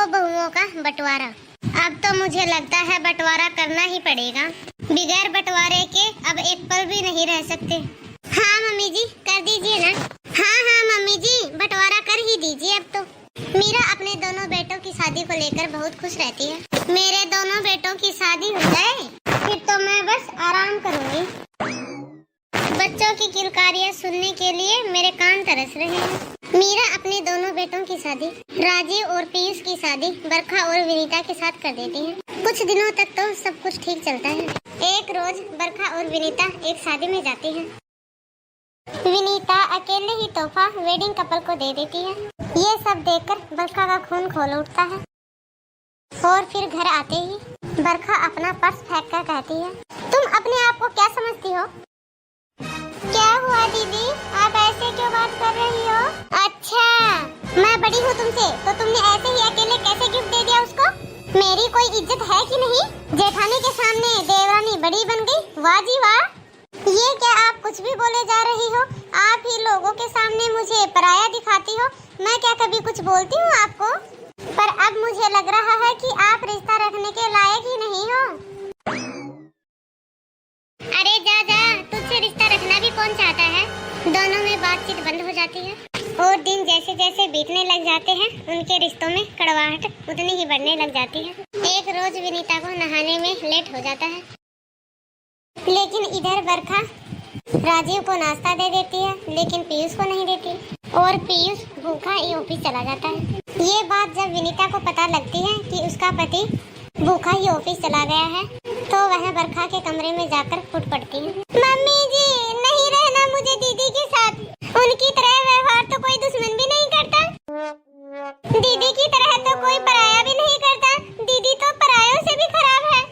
बहुओं का बंटवारा। अब तो मुझे लगता है बंटवारा करना ही पड़ेगा। बिगैर बंटवारे के अब एक पल भी नहीं रह सकते। हाँ मम्मी जी, कर दीजिए ना। हाँ हाँ मम्मी जी, बंटवारा कर ही दीजिए अब तो। मीरा अपने दोनों बेटों की शादी को लेकर बहुत खुश रहती है। मेरे दोनों बेटों की शादी हो जाए फिर तो मैं बस आराम करूंगी। बच्चों की किलकारियां सुनने के लिए मेरे कान तरस रहे हैं। मीरा अपने दोनों बेटों की शादी राजीव और पीयूष की शादी बरखा और विनीता के साथ कर देती है। कुछ दिनों तक तो सब कुछ ठीक चलता है। एक रोज बरखा और विनीता एक शादी में जाती है। विनीता अकेले ही तोहफा वेडिंग कपल को दे देती है। ये सब देखकर बरखा का खून खौल उठता है और फिर घर आते ही बरखा अपना पर्स फेंक कर कहती है, तुम अपने आप को क्या समझती हो? क्या हुआ दीदी, आप ऐसे क्यों बात कर रही हो? अच्छा, मैं बड़ी हूँ तुमसे, तो तुमने ऐसे ही अकेले कैसे गिफ्ट दे दिया उसको? मेरी कोई इज्जत है कि नहीं? जेठानी के सामने देवरानी बड़ी बन गई, वाह जी वाह। ये क्या आप कुछ भी बोले जा रही हो? आप ही लोगों के सामने मुझे पराया दिखाती हो। मैं क्या कभी कुछ बोलती हूँ आपको? पर अब मुझे लग रहा है कि आप रिश्ता रखने के लायक ही नहीं हो। अरे जा जा, तुझसे रिश्ता रखना भी कौन चाहता है? दोनों में बातचीत बंद हो जाती है और दिन जैसे जैसे बीतने लग जाते हैं उनके रिश्तों में कड़वाहट उतनी ही बढ़ने लग जाती है। एक रोज विनीता को नहाने में लेट हो जाता है, लेकिन इधर बरखा राजीव को नाश्ता दे देती है लेकिन पीयूष को नहीं देती और पीयूष भूखा ही ऑफिस चला जाता है। ये बात जब विनीता को पता लगती है कि उसका पति भूखा ही ऑफिस चला गया है तो वह बरखा के कमरे में जाकर फूट पड़ती है। मम्मी जी, नहीं रहना मुझे दीदी के साथ। उनकी तरह व्यवहार तो कोई दुश्मन भी नहीं करता, दीदी की तरह तो कोई पराया भी नहीं करता। दीदी तो परायों से भी खराब है।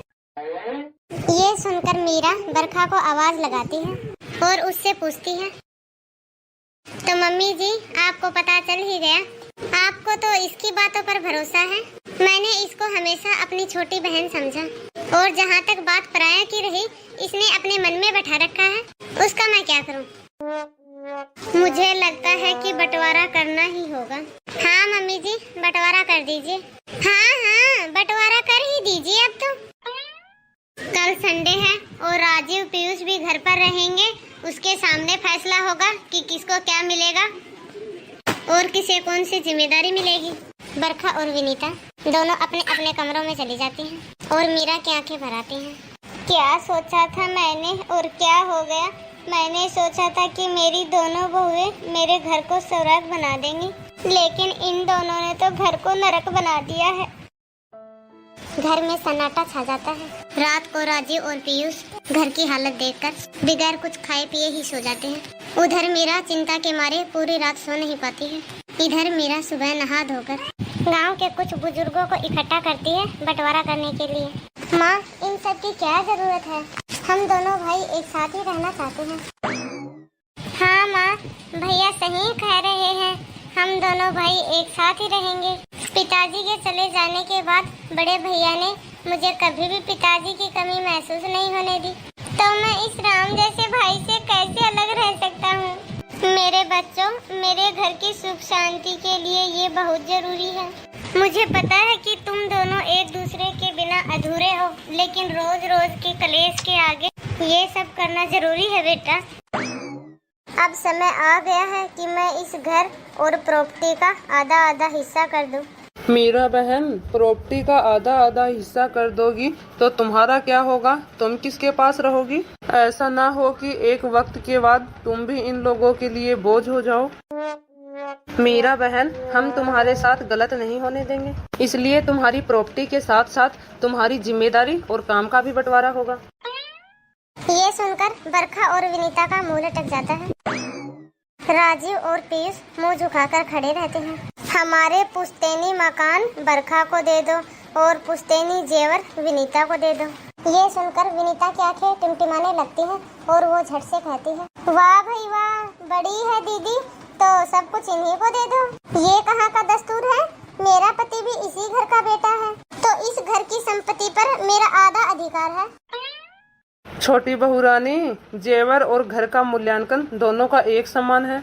ये सुनकर मीरा बरखा को आवाज लगाती है और उससे पूछती है, तो मम्मी जी आपको पता चल ही गया? आपको तो इसकी बातों पर भरोसा है। मैंने इसको हमेशा अपनी छोटी बहन समझा और जहाँ तक बात पराया की रही, इसने अपने मन में बैठा रखा है, उसका मैं क्या करूँ? मुझे लगता है कि बंटवारा करना ही होगा। हाँ मम्मी जी, बंटवारा कर दीजिए। हाँ हाँ, बंटवारा कर ही दीजिए अब तो। कल संडे है और राजीव पीयूष भी घर पर रहेंगे। उसके सामने फैसला होगा कि किसको क्या मिलेगा और किसे कौन सी जिम्मेदारी मिलेगी। बरखा और विनीता दोनों अपने अपने कमरों में चली जाती हैं और मीरा की आंखें भर आती हैं। क्या सोचा था मैंने और क्या हो गया? मैंने सोचा था कि मेरी दोनों बहुएं मेरे घर को स्वर्ग बना देंगी, लेकिन इन दोनों ने तो घर को नरक बना दिया है। घर में सन्नाटा छा जाता है। रात को राजीव और पीयूष घर की हालत देखकर बिगैर कुछ खाए पिए ही सो जाते हैं। उधर मीरा चिंता के मारे पूरी रात सो नहीं पाती है। इधर मीरा सुबह नहा धोकर गांव के कुछ बुजुर्गों को इकट्ठा करती है बंटवारा करने के लिए। माँ, इन सब की क्या जरूरत है? हम दोनों भाई एक साथ ही रहना चाहते हैं। हाँ माँ, भैया सही कह रहे हैं, हम दोनों भाई एक साथ ही रहेंगे। पिताजी के चले जाने के बाद बड़े भैया ने मुझे कभी भी पिताजी की कमी महसूस नहीं होने दी, तो मैं इस राम जैसे भाई से कैसे अलग रह सकता हूँ? मेरे बच्चों, मेरे घर की सुख शांति के लिए ये बहुत जरूरी है। मुझे पता है कि तुम दोनों एक दूसरे के बिना अधूरे हो, लेकिन रोज रोज के कलेश के आगे ये सब करना जरूरी है बेटा। अब समय आ गया है कि मैं इस घर और प्रॉपर्टी का आधा आधा हिस्सा कर दूं। मीरा बहन, प्रॉपर्टी का आधा आधा हिस्सा कर दोगी तो तुम्हारा क्या होगा? तुम किसके पास रहोगी? ऐसा ना हो कि एक वक्त के बाद तुम भी इन लोगों के लिए बोझ हो जाओ। मीरा बहन, हम तुम्हारे साथ गलत नहीं होने देंगे, इसलिए तुम्हारी प्रॉपर्टी के साथ साथ तुम्हारी जिम्मेदारी और काम का भी बंटवारा होगा। ये सुनकर बरखा और विनीता का मुंह लटक जाता है। राजीव और पीयूष मुंह झुकाकर खड़े रहते हैं। हमारे पुश्तैनी मकान बरखा को दे दो और पुश्तैनी जेवर विनीता को दे दो। ये सुनकर विनीता की आंखें टिमटिमाने लगती हैं और वो झट से कहती है, वाह भाई वाह, बड़ी है दीदी, तो सब कुछ इन्हीं को दे दो। ये कहाँ का दस्तूर है? मेरा पति भी इसी घर का बेटा है, तो इस घर की संपत्ति पर मेरा आधा अधिकार है। छोटी बहू रानी, जेवर और घर का मूल्यांकन दोनों का एक समान है।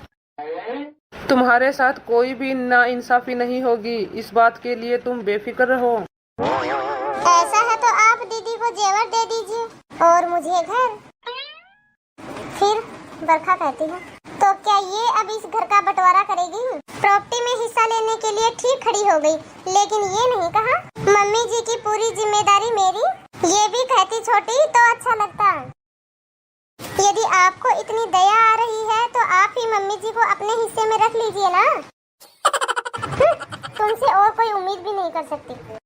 तुम्हारे साथ कोई भी नाइंसाफी नहीं होगी, इस बात के लिए तुम बेफिक्र रहो। ऐसा है तो आप दीदी को जेवर दे दीजिए और मुझे घर। फिर बरखा कहती है, तो क्या ये अब इस घर का बंटवारा करेगी? प्रॉपर्टी में हिस्सा लेने के लिए ठीक खड़ी हो गई, लेकिन ये नहीं कहा मम्मी जी की पूरी जिम्मेदारी मेरी। ये भी कहती छोटी तो अच्छा लगता। यदि आपको इतनी दया आ रही है तो आप ही मम्मी जी को अपने हिस्से में रख लीजिए ना। तुमसे और कोई उम्मीद भी नहीं कर सकती।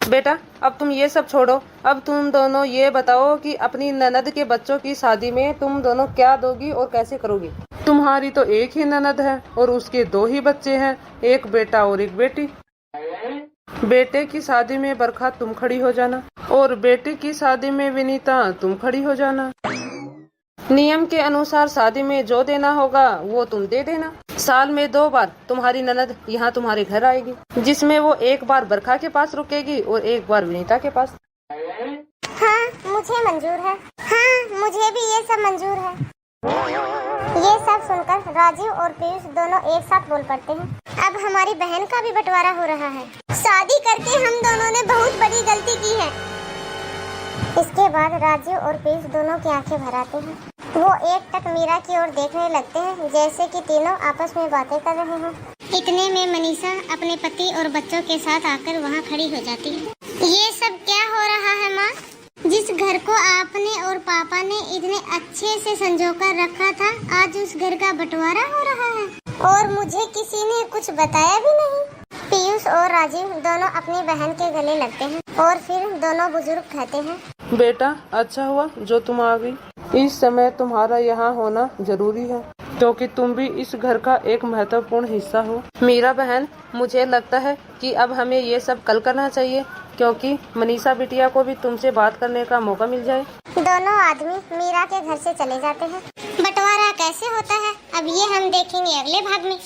बेटा अब तुम ये सब छोड़ो, अब तुम दोनों ये बताओ कि अपनी ननद के बच्चों की शादी में तुम दोनों क्या दोगी और कैसे करोगी? तुम्हारी तो एक ही ननद है और उसके 2 ही बच्चे हैं, एक बेटा और एक बेटी। बेटे की शादी में बरखा तुम खड़ी हो जाना और बेटी की शादी में विनीता तुम खड़ी हो जाना। नियम के अनुसार शादी में जो देना होगा वो तुम दे देना। साल में 2 बार तुम्हारी ननद यहाँ तुम्हारे घर आएगी, जिसमें वो एक बार बरखा के पास रुकेगी और एक बार विनीता के पास। हाँ मुझे मंजूर है। हाँ मुझे भी ये सब मंजूर है। ये सब सुनकर राजीव और पीयूष दोनों एक साथ बोल पड़ते हैं, अब हमारी बहन का भी बंटवारा हो रहा है। शादी करके हम दोनों ने बहुत बड़ी गलती की है। इसके बाद राजीव और पीयूष दोनों की आंखें भर आते हैं। वो एक टक मीरा की ओर देखने लगते हैं, जैसे कि तीनों आपस में बातें कर रहे हों। इतने में मनीषा अपने पति और बच्चों के साथ आकर वहाँ खड़ी हो जाती है। ये सब क्या हो रहा है माँ? जिस घर को आपने और पापा ने इतने अच्छे से संजोकर रखा था, आज उस घर का बंटवारा हो रहा है और मुझे किसी ने कुछ बताया भी नहीं। पीयूष और राजीव दोनों अपनी बहन के गले लगते हैं और फिर दोनों बुजुर्ग कहते हैं, बेटा अच्छा हुआ जो तुम आ गई। इस समय तुम्हारा यहाँ होना जरूरी है, क्योंकि तुम भी इस घर का एक महत्वपूर्ण हिस्सा हो। मीरा बहन, मुझे लगता है कि अब हमें ये सब कल करना चाहिए, क्योंकि मनीषा बिटिया को भी तुमसे बात करने का मौका मिल जाए। दोनों आदमी मीरा के घर से चले जाते हैं। बंटवारा कैसे होता है अब ये हम देखेंगे अगले भाग में।